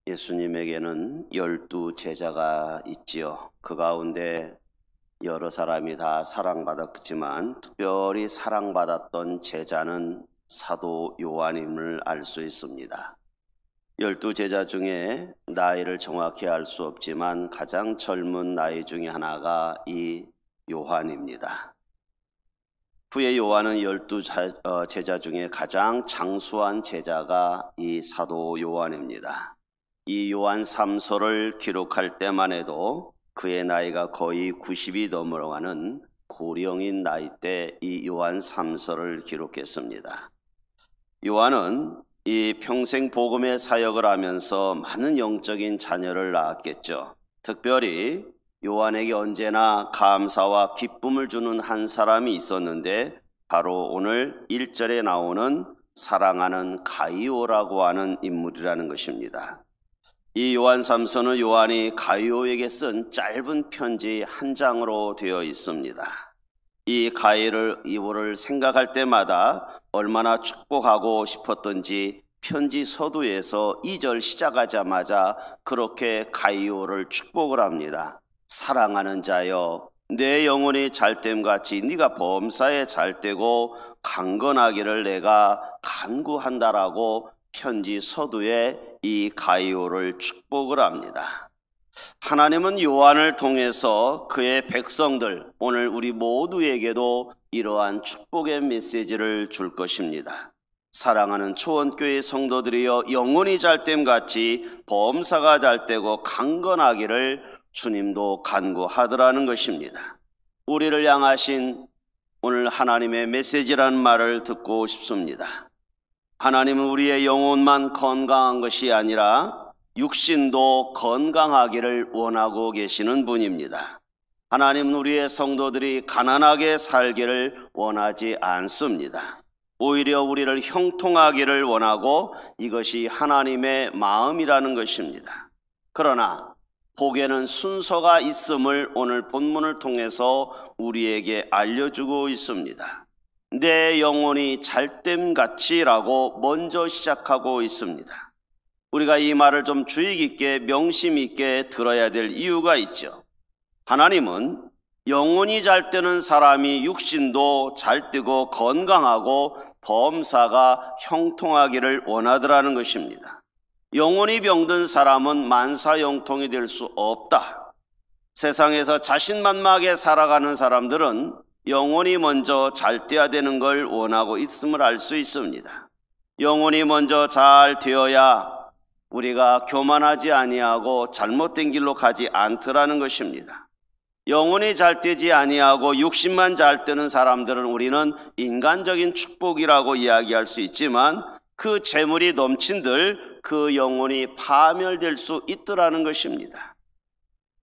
예수님에게는 12 제자가 있지요. 그 가운데 여러 사람이 다 사랑받았지만 특별히 사랑받았던 제자는 사도 요한임을 알 수 있습니다. 12 제자 중에 나이를 정확히 알 수 없지만 가장 젊은 나이 중에 하나가 이 요한입니다. 후에 요한은 12 제자 중에 가장 장수한 제자가 이 사도 요한입니다. 이 요한 3서를 기록할 때만 해도 그의 나이가 거의 90이 넘어가는 고령인 나이 때 이 요한 3서를 기록했습니다. 요한은 이 평생 복음의 사역을 하면서 많은 영적인 자녀를 낳았겠죠. 특별히 요한에게 언제나 감사와 기쁨을 주는 한 사람이 있었는데 바로 오늘 1절에 나오는 사랑하는 가이오라고 하는 인물이라는 것입니다. 이 요한 3서는 요한이 가이오에게 쓴 짧은 편지 한 장으로 되어 있습니다. 이 가이오를 생각할 때마다 얼마나 축복하고 싶었던지 편지 서두에서 2절 시작하자마자 그렇게 가이오를 축복을 합니다. 사랑하는 자여, 내 영혼이 잘됨같이 네가 범사에 잘되고 강건하기를 내가 간구한다라고 편지 서두에 이 가이오를 축복을 합니다. 하나님은 요한을 통해서 그의 백성들, 오늘 우리 모두에게도 이러한 축복의 메시지를 줄 것입니다. 사랑하는 초원교회 성도들이여, 영혼이 잘됨같이 범사가 잘되고 강건하기를 주님도 간구하더라는 것입니다. 우리를 향하신 오늘 하나님의 메시지라는 말을 듣고 싶습니다. 하나님은 우리의 영혼만 건강한 것이 아니라 육신도 건강하기를 원하고 계시는 분입니다. 하나님은 우리의 성도들이 가난하게 살기를 원하지 않습니다. 오히려 우리를 형통하기를 원하고 이것이 하나님의 마음이라는 것입니다. 그러나 복에는 순서가 있음을 오늘 본문을 통해서 우리에게 알려주고 있습니다. 내 영혼이 잘됨같이라고 먼저 시작하고 있습니다. 우리가 이 말을 좀 주의 깊게 명심 있게 들어야 될 이유가 있죠. 하나님은 영혼이 잘되는 사람이 육신도 잘되고 건강하고 범사가 형통하기를 원하더라는 것입니다. 영혼이 병든 사람은 만사형통이 될 수 없다. 세상에서 자신만만하게 살아가는 사람들은 영혼이 먼저 잘되어야 되는 걸 원하고 있음을 알 수 있습니다. 영혼이 먼저 잘 되어야 우리가 교만하지 아니하고 잘못된 길로 가지 않더라는 것입니다. 영혼이 잘 되지 아니하고 육신만 잘 되는 사람들은 우리는 인간적인 축복이라고 이야기할 수 있지만 그 재물이 넘친들 그 영혼이 파멸될 수 있더라는 것입니다.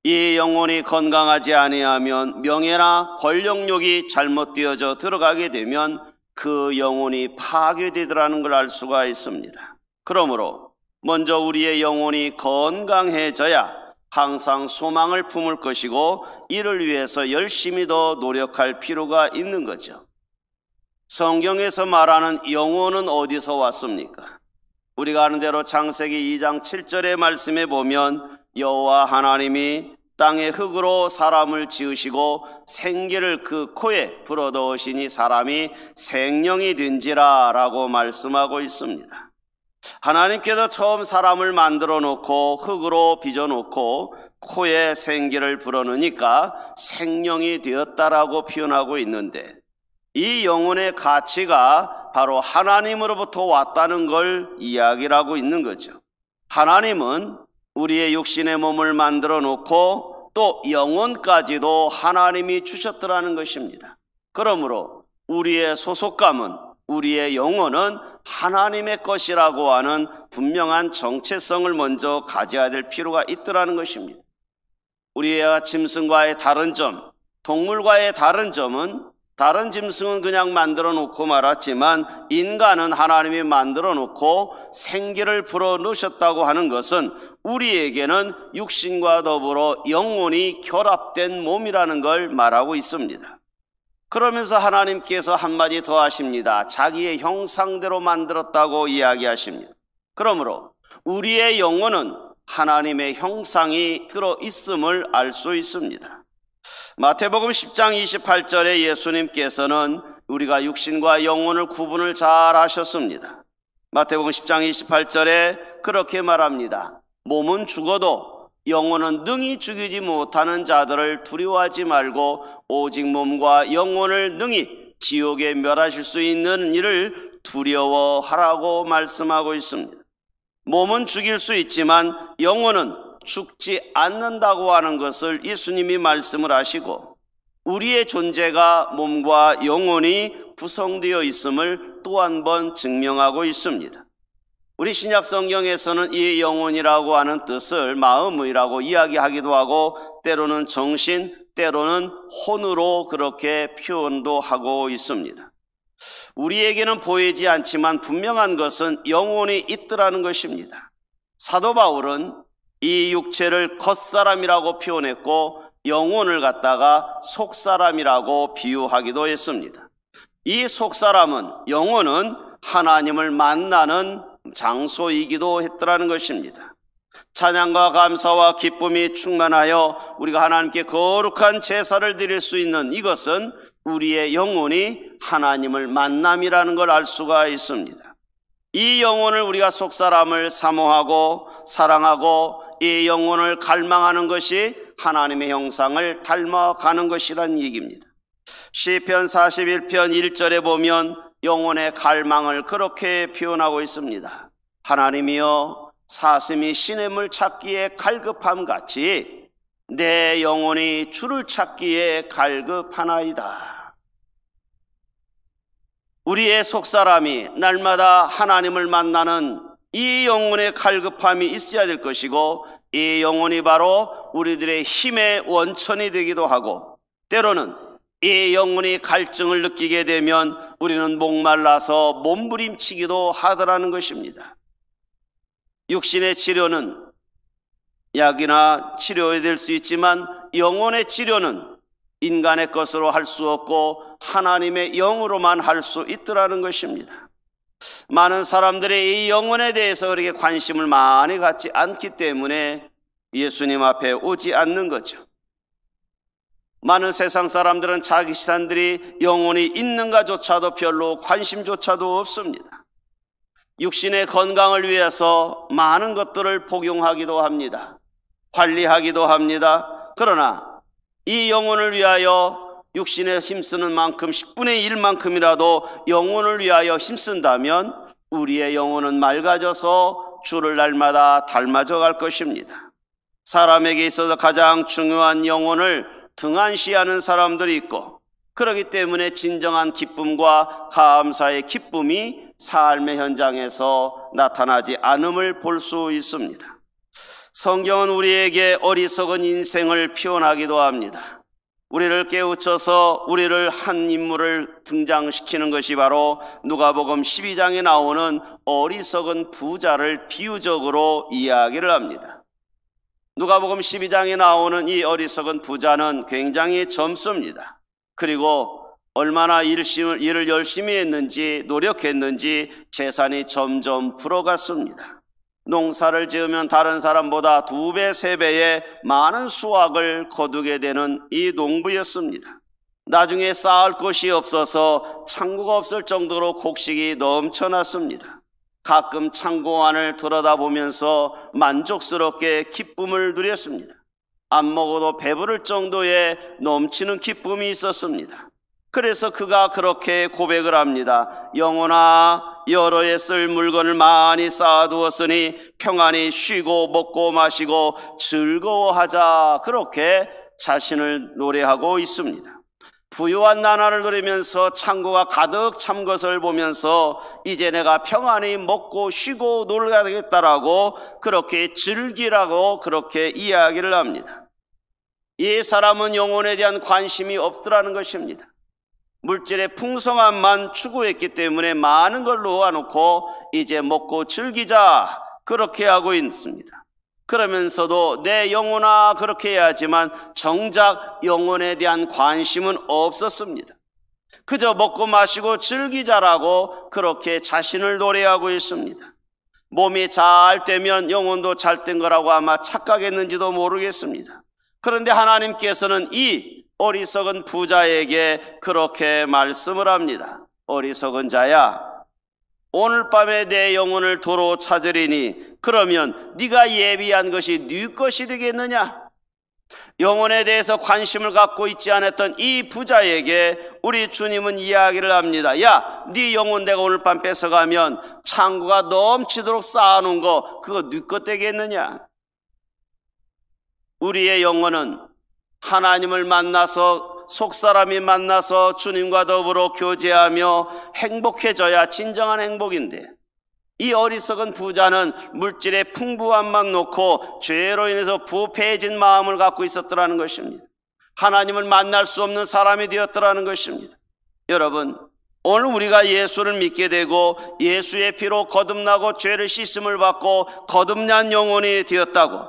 이 영혼이 건강하지 아니하면 명예나 권력욕이 잘못되어져 들어가게 되면 그 영혼이 파괴되더라는 걸 알 수가 있습니다. 그러므로 먼저 우리의 영혼이 건강해져야 항상 소망을 품을 것이고 이를 위해서 열심히 더 노력할 필요가 있는 거죠. 성경에서 말하는 영혼은 어디서 왔습니까? 우리가 아는 대로 창세기 2장 7절의 말씀에 보면 여호와 하나님이 땅의 흙으로 사람을 지으시고 생기를 그 코에 불어넣으시니 사람이 생명이 된지라 라고 말씀하고 있습니다. 하나님께서 처음 사람을 만들어 놓고 흙으로 빚어 놓고 코에 생기를 불어넣으니까 생명이 되었다라고 표현하고 있는데 이 영혼의 가치가 바로 하나님으로부터 왔다는 걸 이야기를 하고 있는 거죠. 하나님은 우리의 육신의 몸을 만들어 놓고 또 영혼까지도 하나님이 주셨더라는 것입니다. 그러므로 우리의 소속감은, 우리의 영혼은 하나님의 것이라고 하는 분명한 정체성을 먼저 가져야 될 필요가 있더라는 것입니다. 우리의 짐승과의 다른 점, 동물과의 다른 점은 다른 짐승은 그냥 만들어 놓고 말았지만 인간은 하나님이 만들어 놓고 생기를 불어넣으셨다고 하는 것은 우리에게는 육신과 더불어 영혼이 결합된 몸이라는 걸 말하고 있습니다. 그러면서 하나님께서 한마디 더 하십니다. 자기의 형상대로 만들었다고 이야기하십니다. 그러므로 우리의 영혼은 하나님의 형상이 들어있음을 알 수 있습니다. 마태복음 10장 28절에 예수님께서는 우리가 육신과 영혼을 구분을 잘 하셨습니다. 마태복음 10장 28절에 그렇게 말합니다. 몸은 죽어도 영혼은 능히 죽이지 못하는 자들을 두려워하지 말고 오직 몸과 영혼을 능히 지옥에 멸하실 수 있는 이를 두려워하라고 말씀하고 있습니다. 몸은 죽일 수 있지만 영혼은 죽지 않는다고 하는 것을 예수님이 말씀을 하시고 우리의 존재가 몸과 영혼이 구성되어 있음을 또 한 번 증명하고 있습니다. 우리 신약 성경에서는 이 영혼이라고 하는 뜻을 마음이라고 이야기하기도 하고 때로는 정신, 때로는 혼으로 그렇게 표현도 하고 있습니다. 우리에게는 보이지 않지만 분명한 것은 영혼이 있더라는 것입니다. 사도 바울은 이 육체를 겉사람이라고 표현했고 영혼을 갖다가 속사람이라고 비유하기도 했습니다. 이 속사람은, 영혼은 하나님을 만나는 장소이기도 했더라는 것입니다. 찬양과 감사와 기쁨이 충만하여 우리가 하나님께 거룩한 제사를 드릴 수 있는 이것은 우리의 영혼이 하나님을 만남이라는 걸 알 수가 있습니다. 이 영혼을 우리가 속사람을 사모하고 사랑하고 이 영혼을 갈망하는 것이 하나님의 형상을 닮아가는 것이란 얘기입니다. 시편 41편 1절에 보면 영혼의 갈망을 그렇게 표현하고 있습니다. 하나님이여 사슴이 시냇물 찾기에 갈급함 같이 내 영혼이 주를 찾기에 갈급하나이다. 우리의 속사람이 날마다 하나님을 만나는 이 영혼의 갈급함이 있어야 될 것이고 이 영혼이 바로 우리들의 힘의 원천이 되기도 하고 때로는 이 영혼이 갈증을 느끼게 되면 우리는 목말라서 몸부림치기도 하더라는 것입니다. 육신의 치료는 약이나 치료해야 될 수 있지만 영혼의 치료는 인간의 것으로 할 수 없고 하나님의 영으로만 할 수 있더라는 것입니다. 많은 사람들이 이 영혼에 대해서 그렇게 관심을 많이 갖지 않기 때문에 예수님 앞에 오지 않는 거죠. 많은 세상 사람들은 자기 시산들이 영혼이 있는가조차도 별로 관심조차도 없습니다. 육신의 건강을 위해서 많은 것들을 복용하기도 합니다. 관리하기도 합니다. 그러나 이 영혼을 위하여 육신에 힘쓰는 만큼 10분의 1만큼이라도 영혼을 위하여 힘쓴다면 우리의 영혼은 맑아져서 주를 날마다 닮아져 갈 것입니다. 사람에게 있어서 가장 중요한 영혼을 등한시하는 사람들이 있고 그렇기 때문에 진정한 기쁨과 감사의 기쁨이 삶의 현장에서 나타나지 않음을 볼 수 있습니다. 성경은 우리에게 어리석은 인생을 표현하기도 합니다. 우리를 깨우쳐서 우리를 한 인물을 등장시키는 것이 바로 누가복음 12장에 나오는 어리석은 부자를 비유적으로 이야기를 합니다. 누가복음 12장에 나오는 이 어리석은 부자는 굉장히 젊습니다. 그리고 얼마나 일을 열심히 했는지 노력했는지 재산이 점점 불어갔습니다. 농사를 지으면 다른 사람보다 2배, 3배의 많은 수확을 거두게 되는 이 농부였습니다. 나중에 쌓을 곳이 없어서 창고가 없을 정도로 곡식이 넘쳐났습니다. 가끔 창고 안을 들여다보면서 만족스럽게 기쁨을 누렸습니다. 안 먹어도 배부를 정도의 넘치는 기쁨이 있었습니다. 그래서 그가 그렇게 고백을 합니다. 영혼아, 여러 해 쓸 물건을 많이 쌓아두었으니 평안히 쉬고 먹고 마시고 즐거워하자. 그렇게 자신을 노래하고 있습니다. 부유한 나날을 누리면서 창고가 가득 찬 것을 보면서 이제 내가 평안히 먹고 쉬고 놀아야 되겠다라고 그렇게 즐기라고 그렇게 이야기를 합니다. 이 사람은 영혼에 대한 관심이 없더라는 것입니다. 물질의 풍성함만 추구했기 때문에 많은 걸 놓아놓고 이제 먹고 즐기자 그렇게 하고 있습니다. 그러면서도 내 영혼아 그렇게 해야지만 정작 영혼에 대한 관심은 없었습니다. 그저 먹고 마시고 즐기자라고 그렇게 자신을 노래하고 있습니다. 몸이 잘 되면 영혼도 잘 된 거라고 아마 착각했는지도 모르겠습니다. 그런데 하나님께서는 이 어리석은 부자에게 그렇게 말씀을 합니다. 어리석은 자야, 오늘 밤에 내 영혼을 도로 찾으리니 그러면 네가 예비한 것이 네 것이 되겠느냐? 영혼에 대해서 관심을 갖고 있지 않았던 이 부자에게 우리 주님은 이야기를 합니다. 야, 네 영혼 내가 오늘 밤 뺏어가면 창고가 넘치도록 쌓아놓은 거 그거 네 것 되겠느냐? 우리의 영혼은 하나님을 만나서, 속사람이 만나서 주님과 더불어 교제하며 행복해져야 진정한 행복인데, 이 어리석은 부자는 물질의 풍부함만 놓고 죄로 인해서 부패해진 마음을 갖고 있었더라는 것입니다. 하나님을 만날 수 없는 사람이 되었더라는 것입니다. 여러분, 오늘 우리가 예수를 믿게 되고 예수의 피로 거듭나고 죄를 씻음을 받고 거듭난 영혼이 되었다고,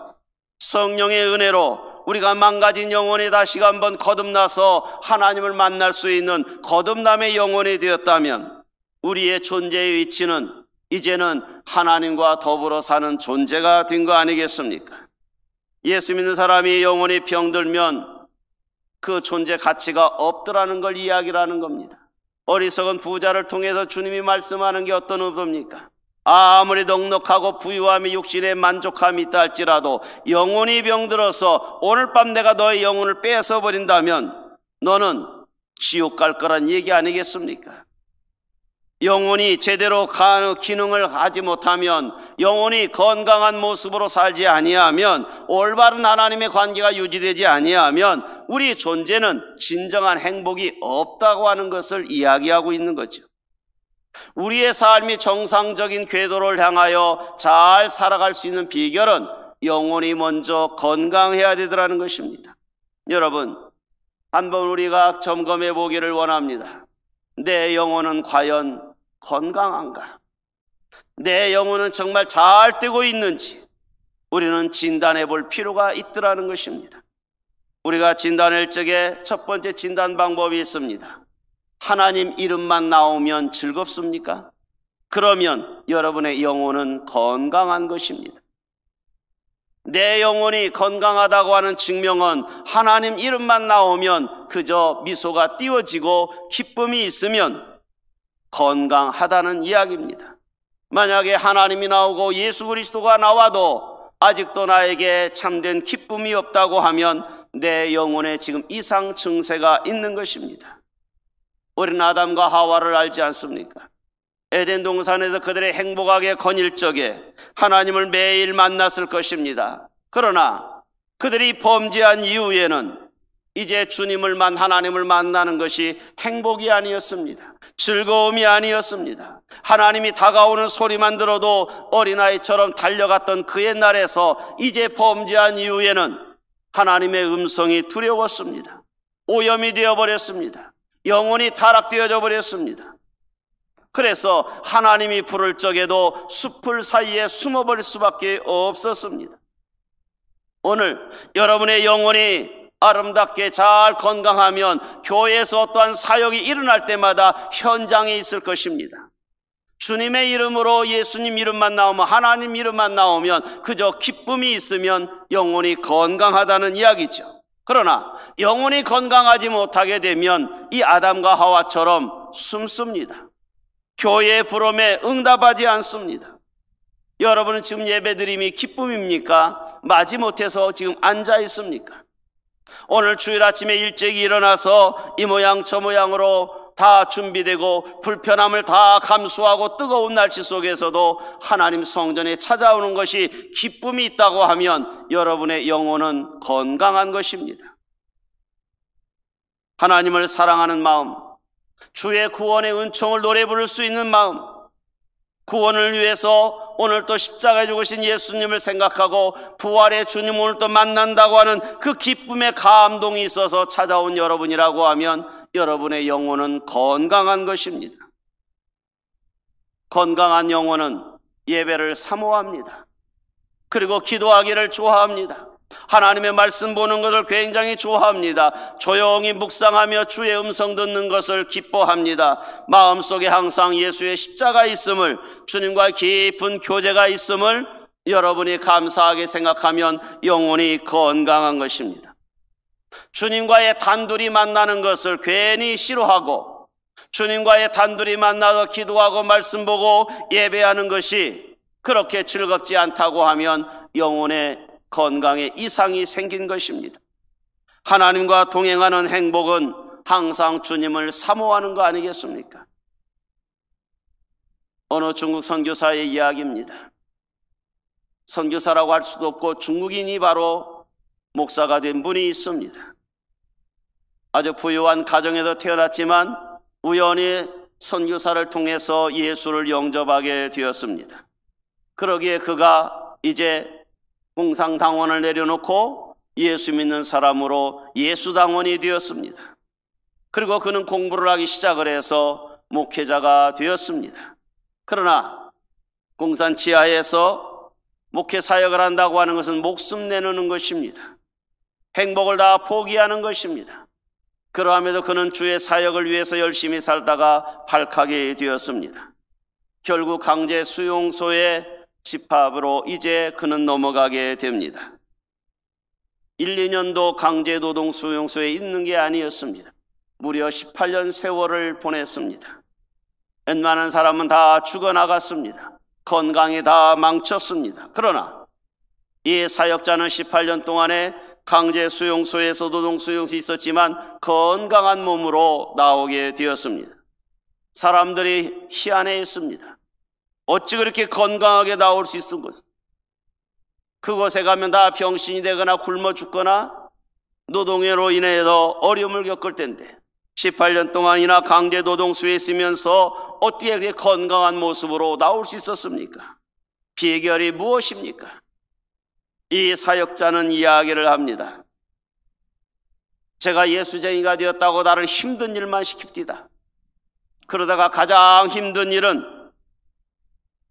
성령의 은혜로 우리가 망가진 영혼이 다시 한번 거듭나서 하나님을 만날 수 있는 거듭남의 영혼이 되었다면, 우리의 존재의 위치는 이제는 하나님과 더불어 사는 존재가 된 거 아니겠습니까? 예수 믿는 사람이 영혼이 병들면 그 존재 가치가 없더라는 걸 이야기를 겁니다. 어리석은 부자를 통해서 주님이 말씀하는 게 어떤 의도입니까? 아무리 넉넉하고 부유함이 육신에 만족함이 있다 할지라도 영혼이 병들어서 오늘 밤 내가 너의 영혼을 뺏어버린다면 너는 지옥 갈 거란 얘기 아니겠습니까? 영혼이 제대로 기능을 하지 못하면, 영혼이 건강한 모습으로 살지 아니하면, 올바른 하나님의 관계가 유지되지 아니하면 우리 존재는 진정한 행복이 없다고 하는 것을 이야기하고 있는 거죠. 우리의 삶이 정상적인 궤도를 향하여 잘 살아갈 수 있는 비결은 영혼이 먼저 건강해야 되더라는 것입니다. 여러분, 한번 우리가 점검해 보기를 원합니다. 내 영혼은 과연 건강한가? 내 영혼은 정말 잘 되고 있는지 우리는 진단해 볼 필요가 있더라는 것입니다. 우리가 진단할 적에 첫 번째 진단 방법이 있습니다. 하나님 이름만 나오면 즐겁습니까? 그러면 여러분의 영혼은 건강한 것입니다. 내 영혼이 건강하다고 하는 증명은 하나님 이름만 나오면 그저 미소가 띄워지고 기쁨이 있으면 건강하다는 이야기입니다. 만약에 하나님이 나오고 예수 그리스도가 나와도 아직도 나에게 참된 기쁨이 없다고 하면 내 영혼에 지금 이상 증세가 있는 것입니다. 우리는 아담과 하와를 알지 않습니까? 에덴 동산에서 그들의 행복하게 거닐 적에 하나님을 매일 만났을 것입니다. 그러나 그들이 범죄한 이후에는 이제 하나님을 만나는 것이 행복이 아니었습니다. 즐거움이 아니었습니다. 하나님이 다가오는 소리만 들어도 어린아이처럼 달려갔던 그 옛날에서 이제 범죄한 이후에는 하나님의 음성이 두려웠습니다. 오염이 되어버렸습니다. 영혼이 타락되어져 버렸습니다. 그래서 하나님이 부를 적에도 숲을 사이에 숨어버릴 수밖에 없었습니다. 오늘 여러분의 영혼이 아름답게 잘 건강하면 교회에서 어떠한 사역이 일어날 때마다 현장에 있을 것입니다. 주님의 이름으로 예수님 이름만 나오면, 하나님 이름만 나오면 그저 기쁨이 있으면 영혼이 건강하다는 이야기죠. 그러나 영혼이 건강하지 못하게 되면 이 아담과 하와처럼 숨습니다. 교회의 부름에 응답하지 않습니다. 여러분은 지금 예배드림이 기쁨입니까? 마지못해서 지금 앉아 있습니까? 오늘 주일 아침에 일찍 일어나서 이 모양 저 모양으로 다 준비되고 불편함을 다 감수하고 뜨거운 날씨 속에서도 하나님 성전에 찾아오는 것이 기쁨이 있다고 하면 여러분의 영혼은 건강한 것입니다. 하나님을 사랑하는 마음, 주의 구원의 은총을 노래 부를 수 있는 마음, 구원을 위해서 오늘 또 십자가에 죽으신 예수님을 생각하고 부활의 주님 오늘 또 만난다고 하는 그 기쁨의 감동이 있어서 찾아온 여러분이라고 하면 여러분의 영혼은 건강한 것입니다. 건강한 영혼은 예배를 사모합니다. 그리고 기도하기를 좋아합니다. 하나님의 말씀 보는 것을 굉장히 좋아합니다. 조용히 묵상하며 주의 음성 듣는 것을 기뻐합니다. 마음속에 항상 예수의 십자가 있음을, 주님과 깊은 교제가 있음을 여러분이 감사하게 생각하면 영혼이 건강한 것입니다. 주님과의 단둘이 만나는 것을 괜히 싫어하고 주님과의 단둘이 만나서 기도하고 말씀 보고 예배하는 것이 그렇게 즐겁지 않다고 하면 영혼의 건강에 이상이 생긴 것입니다. 하나님과 동행하는 행복은 항상 주님을 사모하는 거 아니겠습니까? 어느 중국 선교사의 이야기입니다. 선교사라고 할 수도 없고 중국인이 바로 목사가 된 분이 있습니다. 아주 부유한 가정에서 태어났지만 우연히 선교사를 통해서 예수를 영접하게 되었습니다. 그러기에 그가 이제 공상당원을 내려놓고 예수 믿는 사람으로 예수당원이 되었습니다. 그리고 그는 공부를 하기 시작을 해서 목회자가 되었습니다. 그러나 공산 지하에서 목회 사역을 한다고 하는 것은 목숨 내놓는 것입니다. 행복을 다 포기하는 것입니다. 그러함에도 그는 주의 사역을 위해서 열심히 살다가 발칵이 되었습니다. 결국 강제 수용소의 집합으로 이제 그는 넘어가게 됩니다. 1, 2년도 강제 노동 수용소에 있는 게 아니었습니다. 무려 18년 세월을 보냈습니다. 웬만한 사람은 다 죽어나갔습니다. 건강이 다 망쳤습니다. 그러나 이 사역자는 18년 동안에 강제 수용소에서 노동 수용소에 있었지만 건강한 몸으로 나오게 되었습니다. 사람들이 희한해했습니다. 어찌 그렇게 건강하게 나올 수 있은 것을? 그곳에 가면 다 병신이 되거나 굶어 죽거나 노동으로 인해서 어려움을 겪을 텐데 18년 동안이나 강제 노동수에 있으면서 어떻게 그렇게 건강한 모습으로 나올 수 있었습니까? 비결이 무엇입니까? 이 사역자는 이야기를 합니다. 제가 예수쟁이가 되었다고 나를 힘든 일만 시킵디다. 그러다가 가장 힘든 일은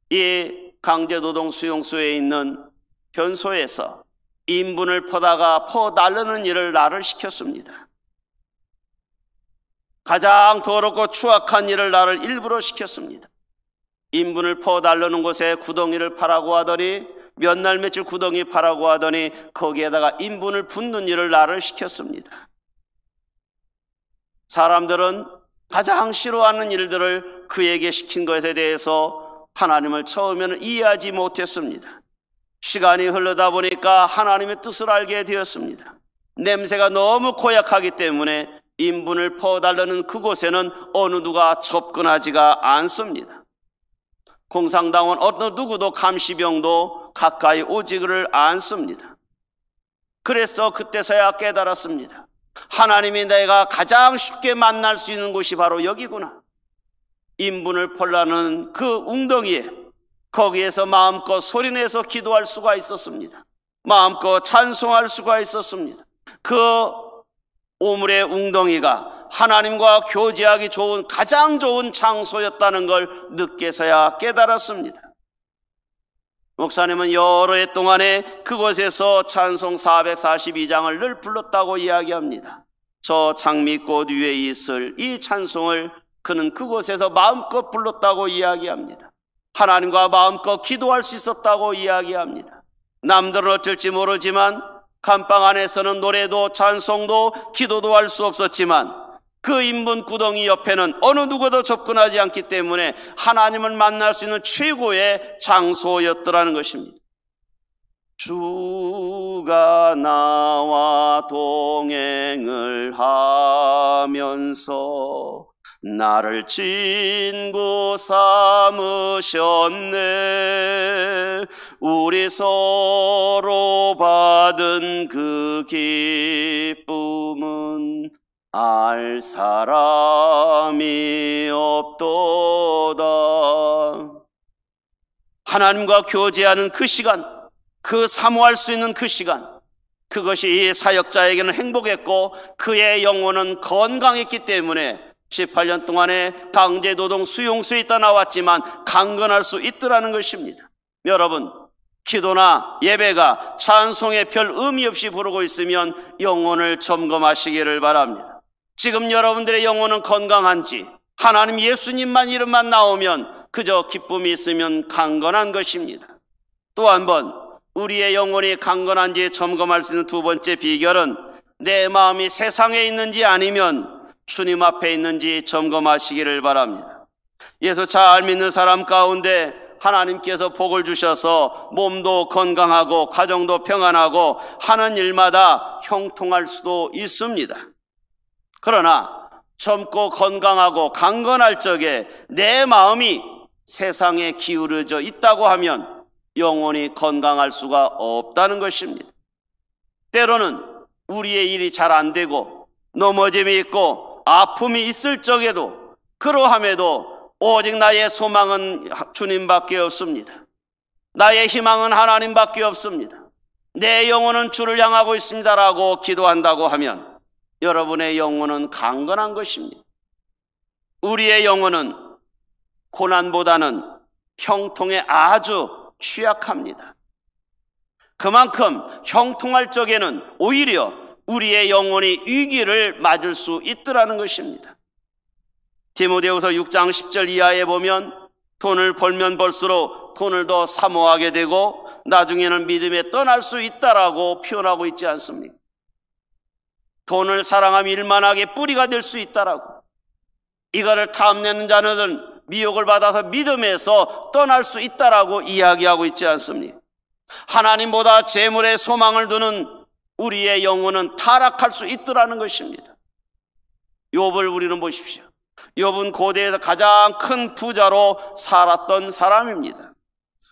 이 강제노동 수용소에 있는 변소에서 인분을 퍼다가 퍼달라는 일을 나를 시켰습니다. 가장 더럽고 추악한 일을 나를 일부러 시켰습니다. 인분을 퍼달라는 곳에 구덩이를 파라고 하더니 몇 날 며칠 구덩이 파라고 하더니 거기에다가 인분을 붓는 일을 나를 시켰습니다. 사람들은 가장 싫어하는 일들을 그에게 시킨 것에 대해서 하나님을 처음에는 이해하지 못했습니다. 시간이 흐르다 보니까 하나님의 뜻을 알게 되었습니다. 냄새가 너무 고약하기 때문에 인분을 퍼달라는 그곳에는 어느 누가 접근하지가 않습니다. 공산당원 어느 누구도 감시병도 가까이 오지를 않습니다. 그래서 그때서야 깨달았습니다. 하나님이 내가 가장 쉽게 만날 수 있는 곳이 바로 여기구나. 인분을 펄라는 그 웅덩이에 거기에서 마음껏 소리내서 기도할 수가 있었습니다. 마음껏 찬송할 수가 있었습니다. 그 오물의 웅덩이가 하나님과 교제하기 좋은 가장 좋은 장소였다는 걸 늦게서야 깨달았습니다. 목사님은 여러 해 동안에 그곳에서 찬송 442장을 늘 불렀다고 이야기합니다. 저 장미꽃 위에 있을 이 찬송을 그는 그곳에서 마음껏 불렀다고 이야기합니다. 하나님과 마음껏 기도할 수 있었다고 이야기합니다. 남들은 어쩔지 모르지만 감방 안에서는 노래도 찬송도 기도도 할 수 없었지만 그 인분 구덩이 옆에는 어느 누구도 접근하지 않기 때문에 하나님을 만날 수 있는 최고의 장소였더라는 것입니다. 주가 나와 동행을 하면서 나를 친구 삼으셨네. 우리 서로 받은 그 기쁨은 알 사람이 없도다. 하나님과 교제하는 그 시간, 그 사모할 수 있는 그 시간, 그것이 이 사역자에게는 행복했고 그의 영혼은 건강했기 때문에 18년 동안에 강제노동 수용소에 있다 나왔지만 강건할 수 있더라는 것입니다. 여러분, 기도나 예배가 찬송의 별 의미 없이 부르고 있으면 영혼을 점검하시기를 바랍니다. 지금 여러분들의 영혼은 건강한지, 하나님 예수님만 이름만 나오면 그저 기쁨이 있으면 강건한 것입니다. 또 한 번 우리의 영혼이 강건한지 점검할 수 있는 두 번째 비결은 내 마음이 세상에 있는지 아니면 주님 앞에 있는지 점검하시기를 바랍니다. 예수 잘 믿는 사람 가운데 하나님께서 복을 주셔서 몸도 건강하고 가정도 평안하고 하는 일마다 형통할 수도 있습니다. 그러나 젊고 건강하고 강건할 적에 내 마음이 세상에 기울어져 있다고 하면 영혼이 건강할 수가 없다는 것입니다. 때로는 우리의 일이 잘 안 되고 넘어짐이 있고 아픔이 있을 적에도 그러함에도 오직 나의 소망은 주님밖에 없습니다. 나의 희망은 하나님밖에 없습니다. 내 영혼은 주를 향하고 있습니다라고 기도한다고 하면 여러분의 영혼은 강건한 것입니다. 우리의 영혼은 고난보다는 형통에 아주 취약합니다. 그만큼 형통할 적에는 오히려 우리의 영혼이 위기를 맞을 수 있더라는 것입니다. 디모데후서 6장 10절 이하에 보면 돈을 벌면 벌수록 돈을 더 사모하게 되고 나중에는 믿음에 떠날 수 있다라고 표현하고 있지 않습니까? 돈을 사랑하며 일만하게 뿌리가 될 수 있다라고. 이거를 탐내는 자는 미혹을 받아서 믿음에서 떠날 수 있다라고 이야기하고 있지 않습니까? 하나님보다 재물에 소망을 두는 우리의 영혼은 타락할 수 있더라는 것입니다. 욥을 우리는 보십시오. 욥은 고대에서 가장 큰 부자로 살았던 사람입니다.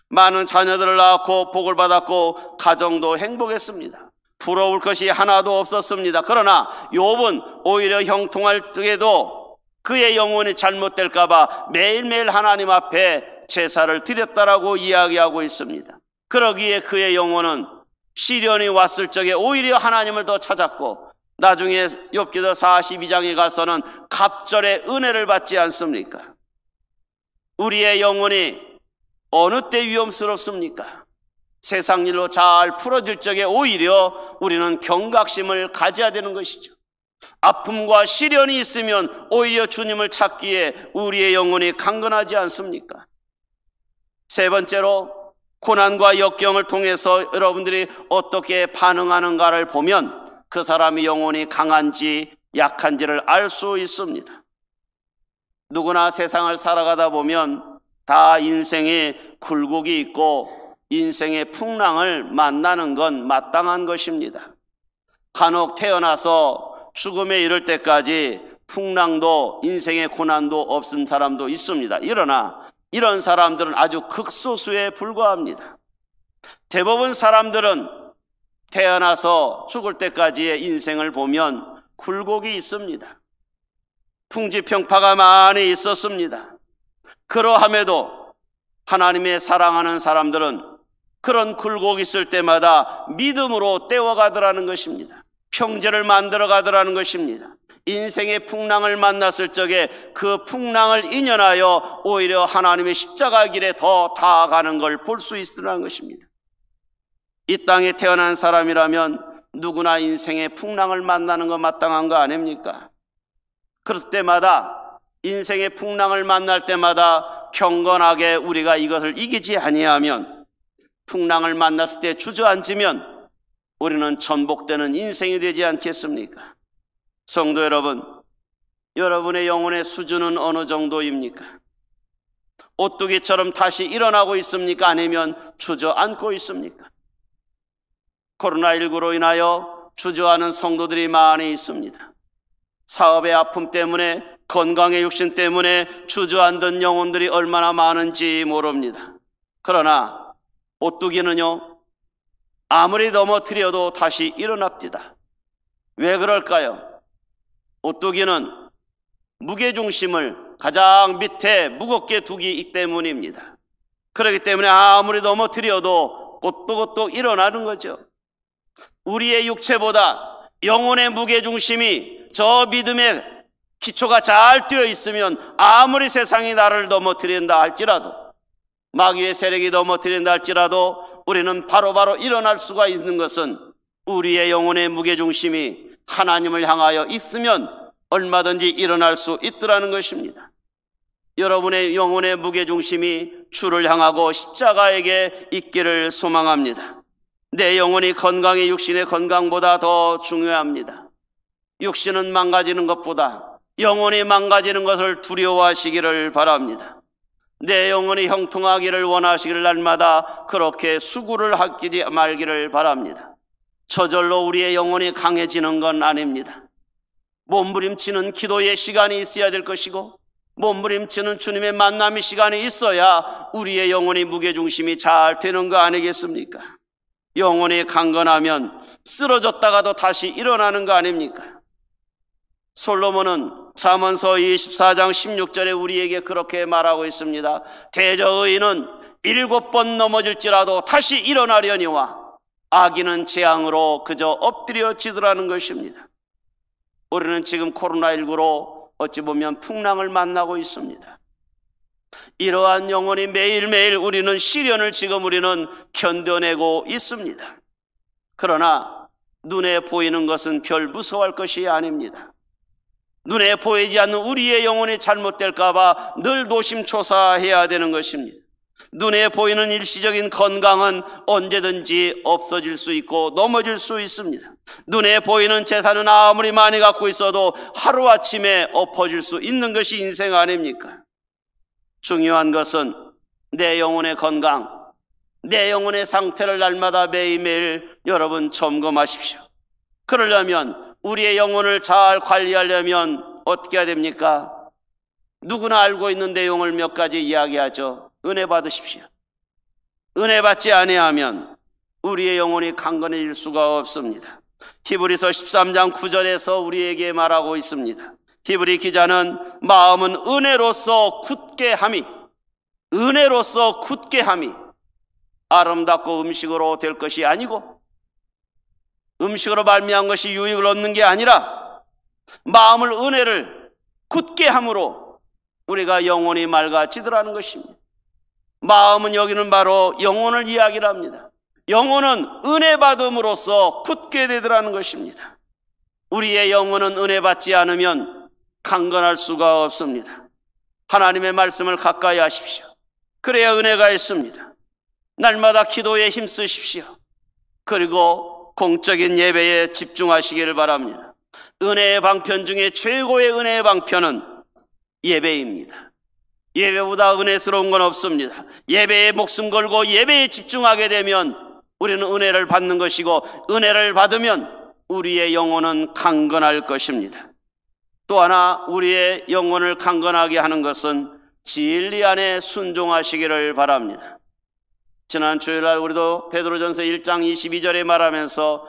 많은 자녀들을 낳았고 복을 받았고 가정도 행복했습니다. 부러울 것이 하나도 없었습니다. 그러나 욥은 오히려 형통할 적에도 그의 영혼이 잘못될까 봐 매일매일 하나님 앞에 제사를 드렸다라고 이야기하고 있습니다. 그러기에 그의 영혼은 시련이 왔을 적에 오히려 하나님을 더 찾았고 나중에 욥기서 42장에 가서는 갑절의 은혜를 받지 않습니까? 우리의 영혼이 어느 때 위험스럽습니까? 세상 일로 잘 풀어질 적에 오히려 우리는 경각심을 가져야 되는 것이죠. 아픔과 시련이 있으면 오히려 주님을 찾기에 우리의 영혼이 강건하지 않습니까? 세 번째로 고난과 역경을 통해서 여러분들이 어떻게 반응하는가를 보면 그 사람의 영혼이 강한지 약한지를 알 수 있습니다. 누구나 세상을 살아가다 보면 다 인생에 굴곡이 있고 인생의 풍랑을 만나는 건 마땅한 것입니다. 간혹 태어나서 죽음에 이를 때까지 풍랑도 인생의 고난도 없은 사람도 있습니다. 그러나 이런 사람들은 아주 극소수에 불과합니다. 대부분 사람들은 태어나서 죽을 때까지의 인생을 보면 굴곡이 있습니다. 풍지평파가 많이 있었습니다. 그러함에도 하나님의 사랑하는 사람들은 그런 굴곡이 있을 때마다 믿음으로 떼어가더라는 것입니다. 평제를 만들어 가더라는 것입니다. 인생의 풍랑을 만났을 적에 그 풍랑을 인연하여 오히려 하나님의 십자가 길에 더 다가가는 걸 볼 수 있으라는 것입니다. 이 땅에 태어난 사람이라면 누구나 인생의 풍랑을 만나는 거 마땅한 거 아닙니까? 그럴 때마다 인생의 풍랑을 만날 때마다 경건하게 우리가 이것을 이기지 아니하면 풍랑을 만났을 때 주저앉으면 우리는 전복되는 인생이 되지 않겠습니까? 성도 여러분, 여러분의 영혼의 수준은 어느 정도입니까? 오뚜기처럼 다시 일어나고 있습니까? 아니면 주저앉고 있습니까? 코로나19로 인하여 주저하는 성도들이 많이 있습니다. 사업의 아픔 때문에, 건강의 육신 때문에 주저앉은 영혼들이 얼마나 많은지 모릅니다. 그러나 오뚜기는요, 아무리 넘어뜨려도 다시 일어납니다. 왜 그럴까요? 오뚜기는 무게중심을 가장 밑에 무겁게 두기 때문입니다. 그렇기 때문에 아무리 넘어뜨려도 곧또 일어나는 거죠. 우리의 육체보다 영혼의 무게중심이 저 믿음의 기초가 잘 되어 있으면 아무리 세상이 나를 넘어뜨린다 할지라도, 마귀의 세력이 넘어뜨린다 할지라도 우리는 바로바로 일어날 수가 있는 것은 우리의 영혼의 무게중심이 하나님을 향하여 있으면 얼마든지 일어날 수 있더라는 것입니다. 여러분의 영혼의 무게중심이 주를 향하고 십자가에게 있기를 소망합니다. 내 영혼이 건강이 육신의 건강보다 더 중요합니다. 육신은 망가지는 것보다 영혼이 망가지는 것을 두려워하시기를 바랍니다. 내 영혼이 형통하기를 원하시기를 날마다 그렇게 수고를 아끼지 말기를 바랍니다. 저절로 우리의 영혼이 강해지는 건 아닙니다. 몸부림치는 기도의 시간이 있어야 될 것이고, 몸부림치는 주님의 만남의 시간이 있어야 우리의 영혼의 무게중심이 잘 되는 거 아니겠습니까? 영혼이 강건하면 쓰러졌다가도 다시 일어나는 거 아닙니까? 솔로몬은 잠언서 24장 16절에 우리에게 그렇게 말하고 있습니다. 대저 의인은 7번 넘어질지라도 다시 일어나려니와 악인은 재앙으로 그저 엎드려지더라는 것입니다. 우리는 지금 코로나19로 어찌 보면 풍랑을 만나고 있습니다. 이러한 영혼이 매일매일 우리는 시련을 지금 우리는 견뎌내고 있습니다. 그러나 눈에 보이는 것은 별 무서워할 것이 아닙니다. 눈에 보이지 않는 우리의 영혼이 잘못될까 봐 늘 노심초사해야 되는 것입니다. 눈에 보이는 일시적인 건강은 언제든지 없어질 수 있고 넘어질 수 있습니다. 눈에 보이는 재산은 아무리 많이 갖고 있어도 하루아침에 엎어질 수 있는 것이 인생 아닙니까? 중요한 것은 내 영혼의 건강, 내 영혼의 상태를 날마다 매일매일 여러분 점검하십시오. 그러려면 우리의 영혼을 잘 관리하려면 어떻게 해야 됩니까? 누구나 알고 있는 내용을 몇 가지 이야기하죠. 은혜 받으십시오. 은혜 받지 아니하면 우리의 영혼이 강건해질 수가 없습니다. 히브리서 13장 9절에서 우리에게 말하고 있습니다. 히브리 기자는 마음은 은혜로서 굳게 함이, 은혜로서 굳게 함이 아름답고 음식으로 될 것이 아니고, 음식으로 말미암은 것이 유익을 얻는 게 아니라 마음을 은혜를 굳게 함으로 우리가 영혼이 맑아지더라는 것입니다. 마음은 여기는 바로 영혼을 이야기를 합니다. 영혼은 은혜 받음으로써 굳게 되더라는 것입니다. 우리의 영혼은 은혜 받지 않으면 강건할 수가 없습니다. 하나님의 말씀을 가까이 하십시오. 그래야 은혜가 있습니다. 날마다 기도에 힘쓰십시오. 그리고 공적인 예배에 집중하시기를 바랍니다. 은혜의 방편 중에 최고의 은혜의 방편은 예배입니다. 예배보다 은혜스러운 건 없습니다. 예배에 목숨 걸고 예배에 집중하게 되면 우리는 은혜를 받는 것이고, 은혜를 받으면 우리의 영혼은 강건할 것입니다. 또 하나 우리의 영혼을 강건하게 하는 것은 진리 안에 순종하시기를 바랍니다. 지난 주일날 우리도 베드로전서 1장 22절에 말하면서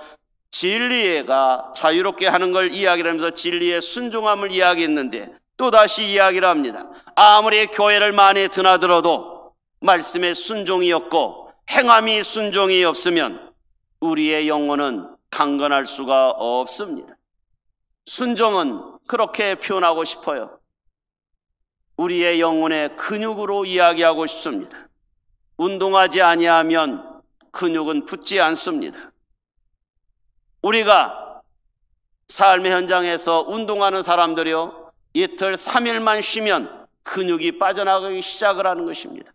진리가 자유롭게 하는 걸 이야기를 하면서 진리의 순종함을 이야기했는데, 또다시 이야기를 합니다. 아무리 교회를 많이 드나들어도 말씀에 순종이 없고 행함이 순종이 없으면 우리의 영혼은 강건할 수가 없습니다. 순종은 그렇게 표현하고 싶어요. 우리의 영혼의 근육으로 이야기하고 싶습니다. 운동하지 아니하면 근육은 붙지 않습니다. 우리가 삶의 현장에서 운동하는 사람들이요, 이틀 3일만 쉬면 근육이 빠져나가기 시작을 하는 것입니다.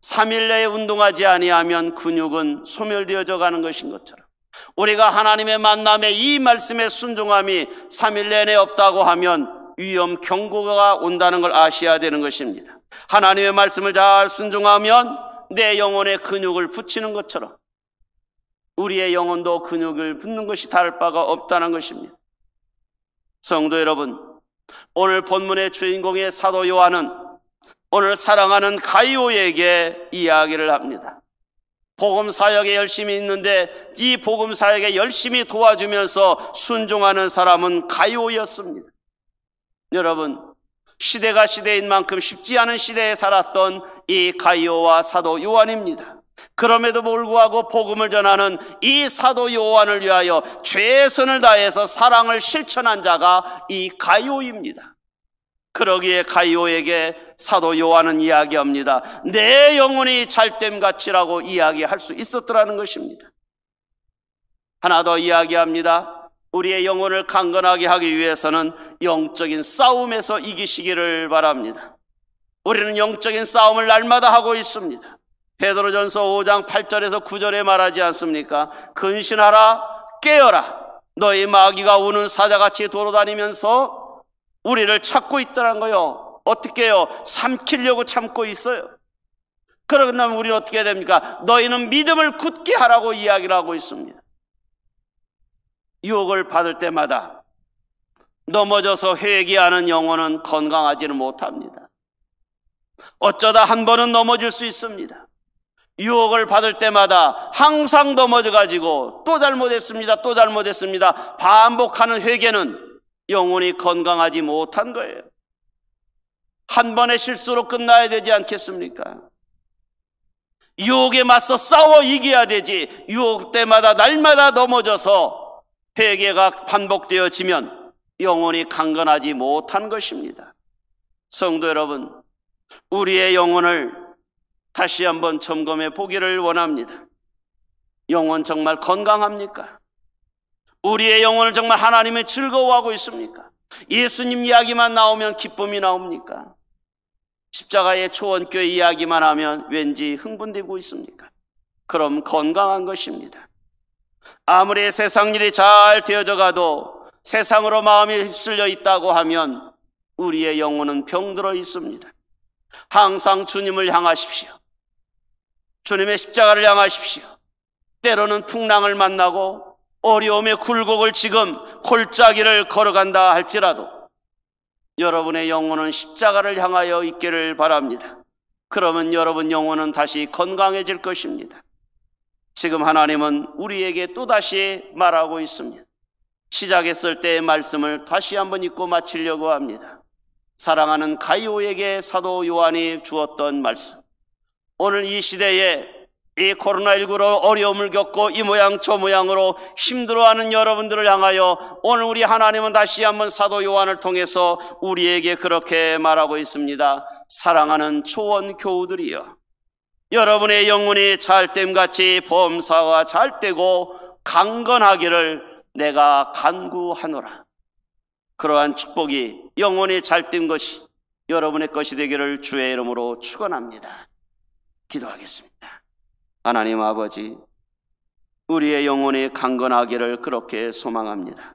3일 내에 운동하지 아니하면 근육은 소멸되어져 가는 것인 것처럼, 우리가 하나님의 만남에 이 말씀의 순종함이 3일 내내 없다고 하면 위험 경고가 온다는 걸 아셔야 되는 것입니다. 하나님의 말씀을 잘 순종하면 내 영혼의 근육을 붙이는 것처럼 우리의 영혼도 근육을 붙는 것이 다를 바가 없다는 것입니다. 성도 여러분, 오늘 본문의 주인공의 사도 요한은 오늘 사랑하는 가이오에게 이야기를 합니다. 복음 사역에 열심히 있는데 이 복음 사역에 열심히 도와주면서 순종하는 사람은 가이오였습니다. 여러분, 시대가 시대인 만큼 쉽지 않은 시대에 살았던 이 가이오와 사도 요한입니다. 그럼에도 불구하고 복음을 전하는 이 사도 요한을 위하여 최선을 다해서 사랑을 실천한 자가 이 가이오입니다. 그러기에 가이오에게 사도 요한은 이야기합니다. 내 영혼이 잘됨같이라고 이야기할 수 있었더라는 것입니다. 하나 더 이야기합니다. 우리의 영혼을 강건하게 하기 위해서는 영적인 싸움에서 이기시기를 바랍니다. 우리는 영적인 싸움을 날마다 하고 있습니다. 베드로전서 5장 8절에서 9절에 말하지 않습니까? 근신하라, 깨어라. 너희 마귀가 우는 사자같이 돌아다니면서 우리를 찾고 있더란 거요. 어떻게 해요? 삼키려고 참고 있어요. 그러면 우리는 어떻게 해야 됩니까? 너희는 믿음을 굳게 하라고 이야기를 하고 있습니다. 유혹을 받을 때마다 넘어져서 회개하는 영혼은 건강하지는 못합니다. 어쩌다 한 번은 넘어질 수 있습니다. 유혹을 받을 때마다 항상 넘어져가지고 또 잘못했습니다, 또 잘못했습니다 반복하는 회개는 영혼이 건강하지 못한 거예요. 한 번의 실수로 끝나야 되지 않겠습니까? 유혹에 맞서 싸워 이겨야 되지, 유혹 때마다 날마다 넘어져서 회개가 반복되어지면 영혼이 강건하지 못한 것입니다. 성도 여러분, 우리의 영혼을 다시 한번 점검해 보기를 원합니다. 영혼 정말 건강합니까? 우리의 영혼을 정말 하나님이 즐거워하고 있습니까? 예수님 이야기만 나오면 기쁨이 나옵니까? 십자가의 초원교회 이야기만 하면 왠지 흥분되고 있습니까? 그럼 건강한 것입니다. 아무리 세상 일이 잘 되어져 가도 세상으로 마음이 휩쓸려 있다고 하면 우리의 영혼은 병들어 있습니다. 항상 주님을 향하십시오. 주님의 십자가를 향하십시오. 때로는 풍랑을 만나고 어려움의 굴곡을 지금 골짜기를 걸어간다 할지라도 여러분의 영혼은 십자가를 향하여 있기를 바랍니다. 그러면 여러분 영혼은 다시 건강해질 것입니다. 지금 하나님은 우리에게 또다시 말하고 있습니다. 시작했을 때의 말씀을 다시 한번 읽고 마치려고 합니다. 사랑하는 가이오에게 사도 요한이 주었던 말씀, 오늘 이 시대에 이 코로나19로 어려움을 겪고 이 모양 저 모양으로 힘들어하는 여러분들을 향하여 오늘 우리 하나님은 다시 한번 사도 요한을 통해서 우리에게 그렇게 말하고 있습니다. 사랑하는 초원 교우들이여, 여러분의 영혼이 잘됨같이 범사와 잘되고 강건하기를 내가 간구하노라. 그러한 축복이 영혼이 잘된 것이 여러분의 것이 되기를 주의 이름으로 축원합니다. 기도하겠습니다. 하나님 아버지, 우리의 영혼이 강건하기를 그렇게 소망합니다.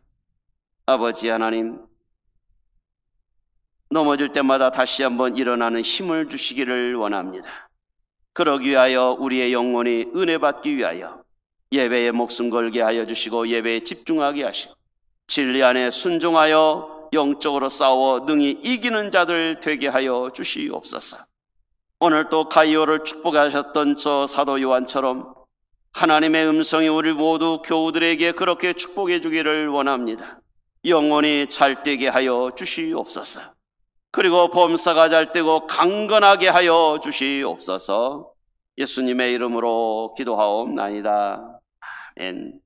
아버지 하나님, 넘어질 때마다 다시 한번 일어나는 힘을 주시기를 원합니다. 그러기 위하여 우리의 영혼이 은혜 받기 위하여 예배에 목숨 걸게 하여 주시고 예배에 집중하게 하시고 진리 안에 순종하여 영적으로 싸워 능히 이기는 자들 되게 하여 주시옵소서. 오늘 또 가이오를 축복하셨던 저 사도 요한처럼 하나님의 음성이 우리 모두 교우들에게 그렇게 축복해 주기를 원합니다. 영혼이 잘되게 하여 주시옵소서. 그리고 범사가 잘되고 강건하게 하여 주시옵소서. 예수님의 이름으로 기도하옵나이다. 아멘.